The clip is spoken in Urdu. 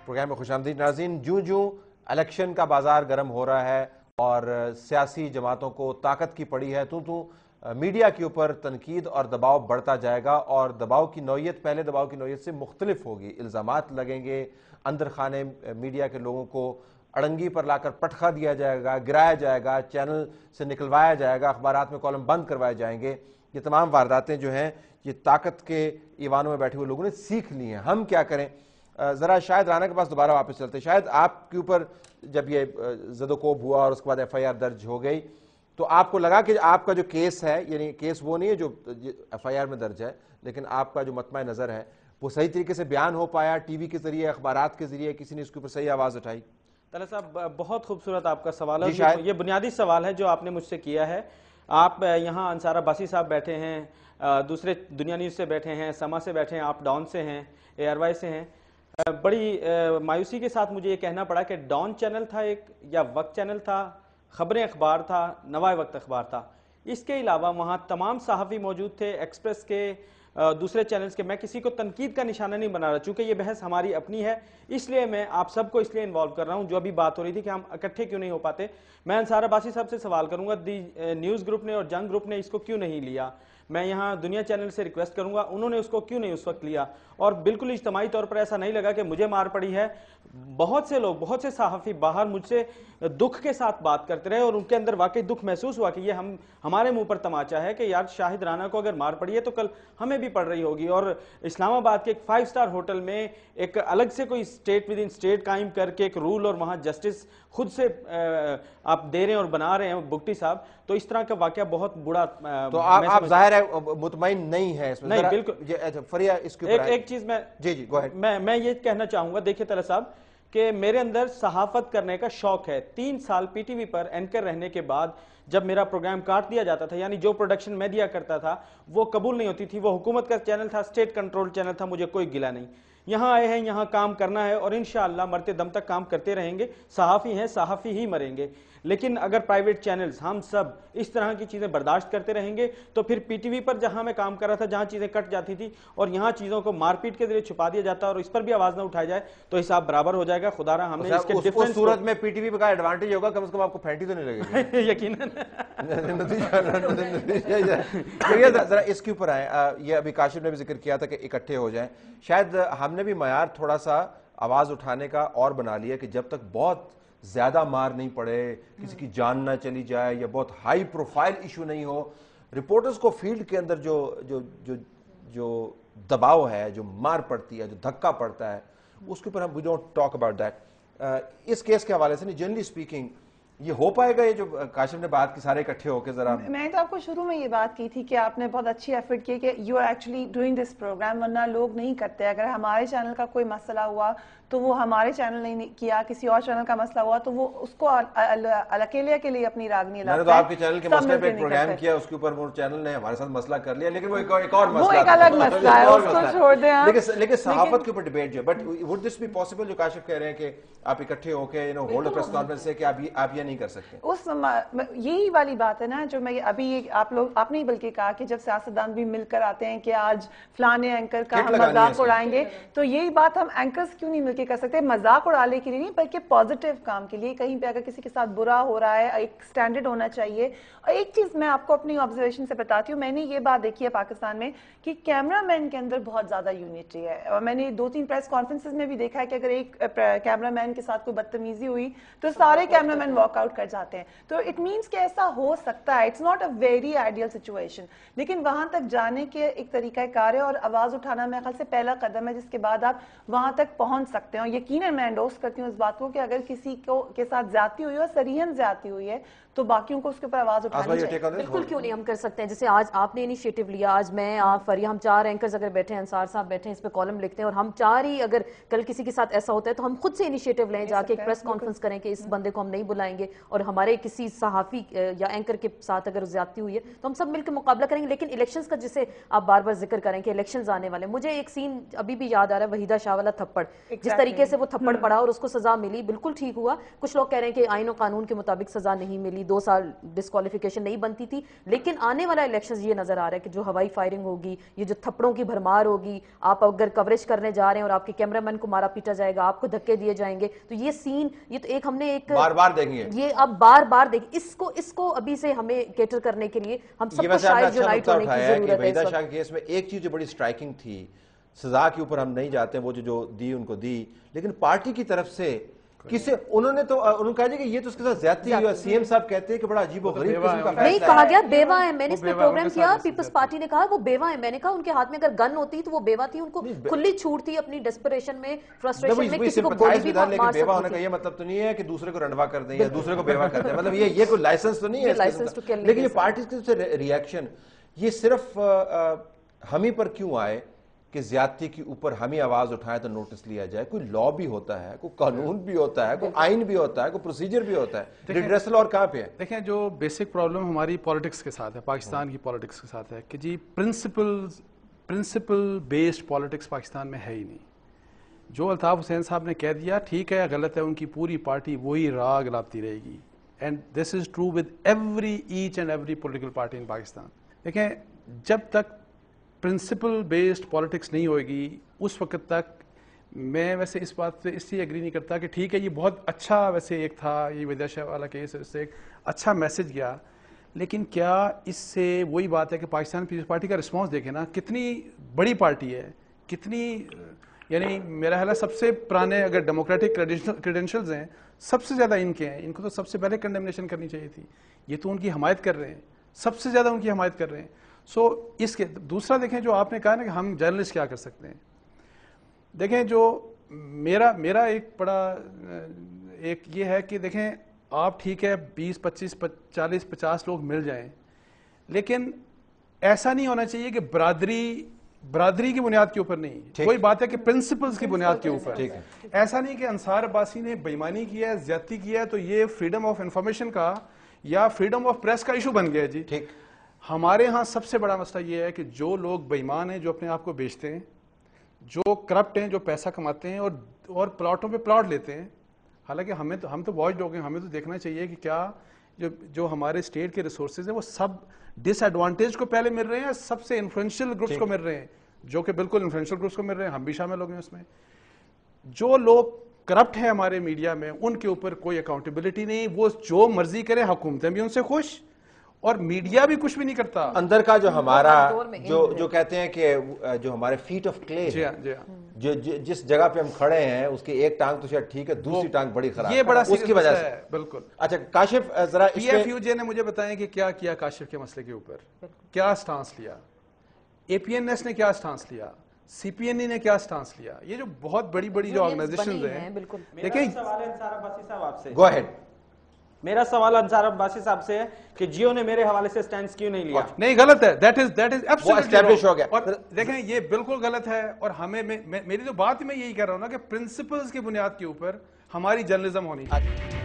پروگرام میں خوش آمدید ناظرین. جوں جوں الیکشن کا بازار گرم ہو رہا ہے اور سیاسی جماعتوں کو طاقت کی پڑی ہے تو میڈیا کے اوپر تنقید اور دباؤ بڑھتا جائے گا, اور دباؤ کی نوعیت پہلے دباؤ کی نوعیت سے مختلف ہوگی. الزامات لگیں گے, اندر خانے میڈیا کے لوگوں کو اڑنگی پر لا کر پٹخا دیا جائے گا, گرایا جائے گا, چینل سے نکلوایا جائے گا, اخبارات میں کالم بند کروائے جائیں گے. یہ تمام وارداتیں جو ہیں یہ طاقت کے ایوانوں میں بیٹھے ہوئے لوگوں نے سیکھ لی ہیں. ہم کیا کریں؟ ذرا شاہد رانا کے پاس دوبارہ واپس چلتے. شاید آپ کے اوپر جب یہ زد و کوب ہوا اور اس کے بعد ایف آئی آر درج ہو گئی تو آپ کو لگا کہ آپ کا جو کیس ہے, یعنی کیس وہ نہیں ہے جو ایف آئی آر میں درج ہے, لیکن آپ کا جو مطمع نظر ہے وہ صحیح طریقے سے بیان ہو پایا؟ ٹی وی کے ذریعے, اخبارات کے ذریعے کسی نے اس کے اوپر صحیح آواز اٹھائی؟ طلعہ صاحب بہت خوبصورت آپ کا سوال ہے. یہ بنیادی سوال ہے جو آپ نے مجھ سے کیا ہے. آپ یہاں انصار عباسی صاحب بیٹھے ہیں, دوسرے دنیا نیوز سے بیٹھے ہیں, سما سے بیٹھے ہیں, آپ ڈان سے ہیں, اے آر وائی سے ہیں. بڑی مایوسی کے ساتھ مجھے یہ کہنا پڑا کہ ڈان چینل تھا ایک, یا وقت چینل تھا, خبریں اخبار تھا, نوائے وقت اخبار تھا. اس کے علاوہ وہاں تمام صحافی موجود تھے, ایکسپریس کے, دوسرے چینلز کے. میں کسی کو تنقید کا نشانہ نہیں بنا رہا, چونکہ یہ بحث ہماری اپنی ہے, اس لیے میں آپ سب کو اس لیے انوالو کر رہا ہوں. جو ابھی بات ہو رہی تھی کہ ہم اکٹھے کیوں نہیں ہو پاتے, میں انصار عباسی صاحب سے سوال کروں گا دی نیوز گروپ نے اور جنگ گروپ نے اس کو کیوں نہیں لیا. میں یہاں دنیا چینل سے ریکویسٹ کروں گا انہوں نے اس کو کیوں نہیں اس وقت لیا. اور بالکل اجتماعی طور پر ایسا نہیں لگا کہ مجھے مار پڑی ہے. بہت سے لوگ, بہت سے صحافی باہر مجھ سے دکھ کے ساتھ بات کرتے رہے اور ان کے اندر واقعی دکھ محسوس ہوا کہ یہ ہمارے منہ پر تماچا ہے کہ یار شاہد رانا کو اگر مار پڑی ہے تو کل ہمیں بھی پڑ رہی ہوگی. اور اسلام آباد کے ایک 5 اسٹار ہوٹل میں ایک الگ سے کوئی اسٹیٹ ود ان اسٹیٹ قائم کر کے ایک رول, اور وہاں جسٹس خود سے آپ دے رہے ہیں اور بنا رہے ہیں بگٹی صاحب, تو اس طرح کا واقعہ بہت بڑا. تو آپ ظاہر ہے مطمئن نہیں ہے اس میں. نہیں بالکل. فریہ اس کے اوپر ایک چیز میں یہ کہنا چاہوں گا, دیکھیے طلعہ صاحب کہ میرے اندر صحافت کرنے کا شوق ہے. 3 سال پی ٹی وی پر اینکر رہنے کے بعد جب میرا پروگرام کاٹ دیا جاتا تھا, یعنی جو پروڈکشن میں دیا کرتا تھا وہ قبول نہیں ہوتی تھی, وہ حکومت کا چینل تھا, اسٹیٹ کنٹرول چینل تھا, مجھے کوئی گلہ نہیں. یہاں آئے ہیں, یہاں کام کرنا ہے اور انشاءاللہ مرتے دم تک کام کرتے رہیں گے. صحافی ہیں, صحافی ہی مریں گے. لیکن اگر پرائیویٹ چینلز ہم سب اس طرح کی چیزیں برداشت کرتے رہیں گے تو پھر پی ٹی وی پر جہاں میں کام کر رہا تھا, جہاں چیزیں کٹ جاتی تھی اور یہاں چیزوں کو مار پیٹ کے ذریعے چھپا دیا جاتا اور اس پر بھی آواز نہ اٹھائی جائے تو حساب برابر ہو جائے گا. خدا رہا ہم نے اس کے ڈیفرنس صورت میں پی ٹی وی کا ایڈوانٹیج ہوگا, کم از کم آپ کو پھینٹی تو نہیں لگے گی. یقیناً. ذرا اس کے اوپر آئیں. یہ ابھی کاشف نے بھی ذکر کیا تھا کہ اکٹھے ہو جائیں. شاید ہم نے بھی معیار تھوڑا سا آواز اٹھانے کا اور بنا لیا کہ جب تک بہت زیادہ مار نہیں پڑے, کسی کی جان نہ چلی جائے, یا بہت ہائی پروفائل ایشو نہیں ہو, رپورٹرز کو فیلڈ کے اندر جو دباؤ ہے, جو مار پڑتی ہے, جو دھکا پڑتا ہے, اس کے اوپر ہم we don't talk about that. اس کیس کے حوالے سے نہیں, جنرلی اسپیکنگ یہ ہو پائے گا؟ یہ جو کاشف نے بات کی سارے اکٹھے ہو کے, ذرا میں تو آپ کو شروع میں یہ بات کی تھی کہ آپ نے بہت اچھی ایفرٹ کی کہ you are actually doing this program, ورنہ لوگ نہیں کرتے. اگر ہمارے چینل کا کوئی مسئلہ ہوا تو وہ ہمارے چینل نہیں کیا, کسی اور چینل کا مسئلہ ہوا تو وہ اس کو اکیلے کے لیے اپنی راگنی لاتا ہے. میں نے تو آپ کے چینل کے مسئلے پہ پروگرام کیا, اس کے اوپر وہ چینل نے ہمارے ساتھ مسئلہ کر لیا, لیکن وہ ایک اور مسئلہ, وہ ایک الگ مسئلہ ہے, اس کو چھوڑ دیں آپ. لیکن صحافت کے اوپر ڈیبیٹ جو, but would this be possible جو کاشف کہہ رہے ہیں کہ آپ اکٹھے ہو کے ہولڈ پریس کانفرنس سے کہ آپ یہ نہیں کر سکتے؟ اس یہی والی بات ہے نا جو میں ابھی آپ نے بلکہ کہا کہ جب سیاستدان بھی مل کر آتے ہیں کہ آج فلانے اینکر کا ہم مذاق اڑائیں گے, تو یہی بات ہم اینکرز کیوں نہیں مل کے کر سکتے؟ مذاق اڑانے کے لیے نہیں بلکہ پازیٹیو کام کے لیے. کہیں پہ اگر کسی کے ساتھ برا ہو رہا ہے ایک سٹینڈرڈ ہونا چاہیے. اور ایک چیز میں آپ کو اپنی آبزرویشن سے بتاتی ہوں, میں نے یہ بات دیکھی ہے پاکستان میں کہ کیمرہ مین کے اندر بہت زیادہ یونٹی ہے. اور میں نے 2-3 پریس کانفرنسز میں بھی دیکھا ہے کہ اگر ایک کیمرہ مین کے ساتھ کوئی بدتمیزی ہوئی تو سارے کیمرہ مین واک آؤٹ کر جاتے ہیں. تو اٹ مینس کہ ایسا ہو سکتا ہے, it's not a very ideal situation, لیکن وہاں تک جانے کے ایک طریقہ کار ہے اور آواز اٹھانا میرے خیال سے پہلا قدم ہے جس کے بعد آپ وہاں تک پہنچ سکتے ہیں. اور یقیناً میں انڈورس کرتی ہوں اس بات کو کہ اگر کسی کے ساتھ زیادتی ہوئی ہے, صریحاً زیادتی ہوئی ہے, تو باقیوں کو اس کے اوپر آواز اٹھانی چاہیے. بالکل کیوں نہیں ہم کر سکتے ہیں. جیسے آج آپ نے انیشیٹو لیا, آج میں, آپ, فریہ, ہم 4 اینکرز اگر بیٹھے ہیں, انصار صاحب بیٹھے ہیں, اس پہ کالم لکھتے ہیں, اور ہم 4 ہی اگر کل کسی کے ساتھ ایسا ہوتا ہے تو ہم خود سے انیشیٹو لیں, جا کے ایک پریس کانفرنس کریں کہ اس بندے کو ہم نہیں بلائیں گے, اور ہمارے کسی صحافی یا اینکر کے ساتھ اگر زیادتی ہوئی ہے تو ہم سب مل کے مقابلہ کریں گے. لیکن الیکشنز کا جسے آپ بار بار ذکر کریں کہ الیکشنز آنے والے, مجھے ایک سین ابھی بھی یاد آ رہا ہے, وحیدہ شاہ والا تھپڑ, جس طریقے سے وہ تھپڑ پڑا اور اس کو سزا ملی, بالکل ٹھیک ہوا. کچھ لوگ کہہ رہے ہیں کہ آئین و قانون کے مطابق سزا نہیں ملی, 2 سال ڈسکوالیفیکیشن نہیں بنتی تھی. لیکن آنے والا الیکشن یہ نظر آ رہا ہے کہ جو ہوائی فائرنگ ہوگی, یہ جو تھپڑوں کی بھرمار ہوگی, آپ اگر کوریج کرنے جا رہے ہیں اور آپ کے کیمرہ مین کو مارا پیٹا جائے گا, آپ کو دھکے دیے جائیں گے, تو یہ سین, یہ تو ایک ہم نے ایک بار بار دیکھیں گے, یہ اب بار بار دیکھیں. اس کو ابھی سے ہمیں کیٹر کرنے کے لیے ہم سب کو شاید یونائٹ ہونے کی ضرورت ہے. وحیدہ شاہ کے کیس میں ایک چیز جو بڑی سٹرائکنگ تھی, سزا کے اوپر ہم نہیں جاتے, وہ جو دی ان کو دی, لیکن پارٹی کی طرف سے کسے انہوں نے تو انہوں نے کہا کہ یہ تو اس کے ساتھ زیادتی ہے. سی ایم صاحب کہتے ہیں کہ بڑا عجیب و غریب قسم کا فیصلہ ہے. نہیں کہا گیا بیوہ ہے, میں نے اس میں پروگرام کیا, پیپلز پارٹی نے کہا وہ بیوہ ہے. میں نے کہا ان کے ہاتھ میں اگر گن ہوتی تو وہ بیوہ تھی, ان کو کھلی چھوٹ تھی اپنی ڈسپریشن میں, فرسٹریشن میں کسی کو گولی بھی مار سکتی. بیوہ ہونے کا یہ مطلب تو نہیں ہے کہ دوسرے کو رنڈوا کر دیں یا دوسرے کو بیوہ کر دیں, مطلب یہ کوئی لائسنس تو نہیں ہے. لیکن یہ پارٹی کے ریئیکشن یہ صرف ہم ہی پر کیوں آئے کہ زیادتی کے اوپر ہم ہی آواز اٹھائیں تو نوٹس لیا جائے؟ کوئی لا بھی ہوتا ہے, کوئی قانون بھی ہوتا ہے, کوئی آئین بھی ہوتا ہے, کوئی پروسیجر بھی ہوتا ہے. ریڈریسل اور کہاں پہ ہے؟ دیکھیں جو بیسک پرابلم ہماری پالیٹکس کے ساتھ ہے, پاکستان کی پالیٹکس کے ساتھ ہے کہ جی پرنسپل بیسڈ پالیٹکس پاکستان میں ہے ہی نہیں. جو الطاف حسین صاحب نے کہہ دیا ٹھیک ہے غلط ہے, ان کی پوری پارٹی وہی راگ لاپتی رہے گی. And this is true with each and every political party in Pakistan. دیکھیں جب تک پرنسپل بیسڈ پالیٹکس نہیں ہوئے گی اس وقت تک میں ویسے اس بات سے اس لیے ایگری نہیں کرتا کہ ٹھیک ہے یہ بہت اچھا ویسے ایک تھا یہ وحیدہ شاہ والا کیس, اس سے ایک اچھا میسج گیا, لیکن کیا اس سے وہی بات ہے کہ پاکستان پیپلز پارٹی کا رسپانس دیکھیں نا, کتنی بڑی پارٹی ہے, کتنی یعنی میرا خیال ہے سب سے پرانے اگر ڈیموکریٹک کریڈینشلز ہیں سب سے زیادہ ان کے ہیں, ان کو تو سب سے پہلے کنڈیمنیشن کرنی چاہیے تھی. یہ تو ان کی حمایت کر رہے ہیں, سب سے زیادہ ان کی حمایت کر رہے ہیں. سو اس کے دوسرا دیکھیں جو آپ نے کہا نا کہ ہم جرنلسٹ کیا کر سکتے ہیں. دیکھیں جو میرا ایک بڑا ایک یہ ہے کہ دیکھیں آپ ٹھیک ہے 20 25 40 50 لوگ مل جائیں, لیکن ایسا نہیں ہونا چاہیے کہ برادری کی بنیاد کے اوپر نہیں, کوئی بات ہے کہ پرنسپلز کی بنیاد کے اوپر. ایسا نہیں کہ انصار عباسی نے بے ایمانی کیا ہے, زیادتی کیا ہے تو یہ فریڈم آف انفارمیشن کا یا فریڈم آف پریس کا ایشو بن گیا ہے. جی ہمارے ہاں سب سے بڑا مسئلہ یہ ہے کہ جو لوگ بے ایمان ہیں, جو اپنے آپ کو بیچتے ہیں, جو کرپٹ ہیں, جو پیسہ کماتے ہیں اور پلاٹوں پہ پلاٹ لیتے ہیں. حالانکہ ہم تو واچ ڈاگ ہیں, ہمیں تو دیکھنا چاہیے کہ کیا جو ہمارے اسٹیٹ کے ریسورسز ہیں وہ سب ڈس ایڈوانٹیج کو پہلے مل رہے ہیں, سب سے انفلوئنشل گروپس کو مل رہے ہیں, جو کہ بالکل انفلوئنشل گروپس کو مل رہے ہیں, ہم بھی شامل ہو گئے اس میں. جو لوگ کرپٹ ہیں ہمارے میڈیا میں ان کے اوپر کوئی اکاؤنٹیبلٹی نہیں, وہ جو مرضی کریں, حکومتیں بھی ان سے خوش اور میڈیا بھی کچھ بھی نہیں کرتا. اندر کا جو ہمارا جو کہتے ہیں کہ جو ہمارے فیٹ آف کلے جو جس جگہ پہ ہم کھڑے ہیں اس کی ایک ٹانگ تو شاید ٹھیک ہے, دوسری ٹانگ بڑی خراب, یہ بڑا اس کی وجہ سے. بالکل. اچھا کاشف ذرا پی ایف یو جے نے مجھے بتائیں کہ کیا کیا کاشف کے مسئلے کے اوپر, کیا سٹانس لیا, اے پی این ایس نے کیا سٹانس لیا, سی پی این ای نے سٹانس لیا. یہ جو بہت بڑی جو آرگنائزیشنز ہیں. دیکھیں سوال ہے انصار عباسی صاحب آپ سے. Go ahead. میرا سوال انصار عباسی صاحب سے ہے کہ جیو نے میرے حوالے سے سٹینڈز کیوں نہیں لیا؟ نہیں غلط ہے, دیٹ از ایسٹیبلش ہو گیا. اور دیکھیں یہ بالکل غلط ہے, اور ہمیں میری تو بات میں یہی کہہ رہا ہوں نا کہ پرنسپلز کی بنیاد کے اوپر ہماری جرنلزم ہونی چاہیے.